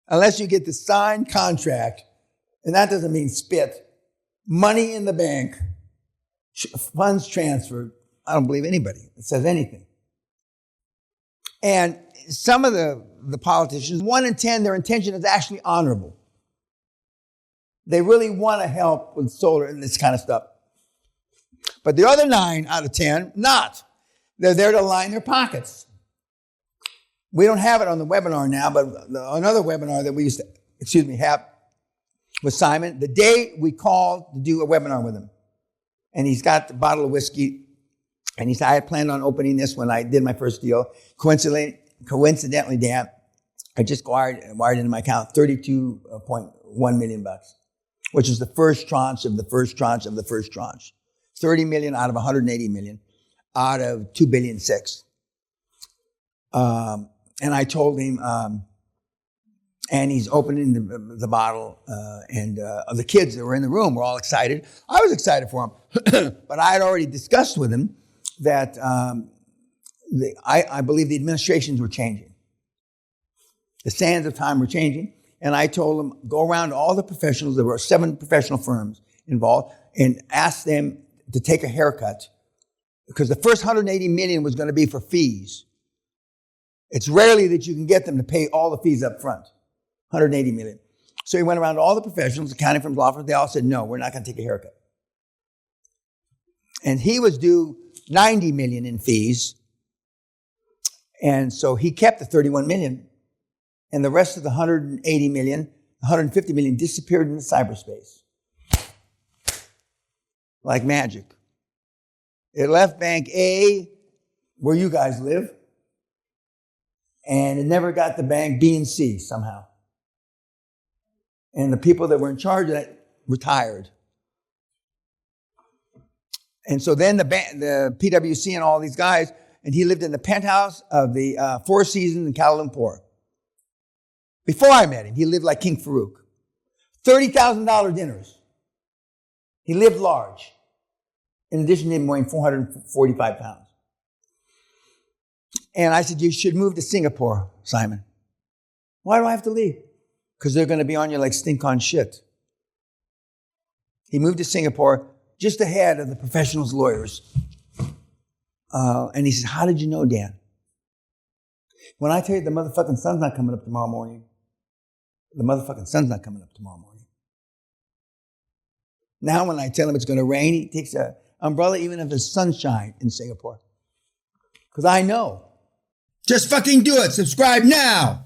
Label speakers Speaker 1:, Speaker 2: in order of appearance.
Speaker 1: unless you get the signed contract, and that doesn't mean spit, money in the bank, funds transferred, I don't believe anybody that says anything. And some of the politicians, 1 in 10, their intention is actually honorable. They really want to help with solar and this kind of stuff. But the other 9 out of 10, not. They're there to line their pockets. We don't have it on the webinar now, but another webinar that we used to, have with Simon, the day we called to do a webinar with him. And he's got the bottle of whiskey. And he said, I had planned on opening this when I did my first deal. Coincidentally, Dan, I just wired into my account $32.1 million, which is the first tranche of the first tranche of the first tranche. 30 million out of 180 million out of 2 billion 6. And I told him, and he's opening the bottle, and the kids that were in the room were all excited. I was excited for him, but I had already discussed with him that I believe the administrations were changing. The sands of time were changing, and I told him, go around to all the professionals. There were 7 professional firms involved, and ask them to take a haircut, because the first 180 million was going to be for fees. It's rarely that you can get them to pay all the fees up front, 180 million. So he went around to all the professionals, accounting firms, law firms. They all said, no, we're not going to take a haircut. And he was due 90 million in fees. And so he kept the 31 million. And the rest of the 180 million, 150 million disappeared into cyberspace. Like magic. It left Bank A, where you guys live, and it never got to Bank B and C somehow. And the people that were in charge of that retired. And so then the PwC and all these guys, and he lived in the penthouse of the Four Seasons in Kuala Lumpur. Before I met him, he lived like King Farouk. $30,000 dinners. He lived large. In addition to him weighing 445 pounds. And I said, you should move to Singapore, Simon. Why do I have to leave? Because they're going to be on you like stink on shit. He moved to Singapore just ahead of the professionals' lawyers. And he said, how did you know, Dan? When I tell you the motherfucking sun's not coming up tomorrow morning, the motherfucking sun's not coming up tomorrow morning. Now when I tell him it's going to rain, he takes an umbrella even if there's sunshine in Singapore. Because I know. Just fucking do it. Subscribe now.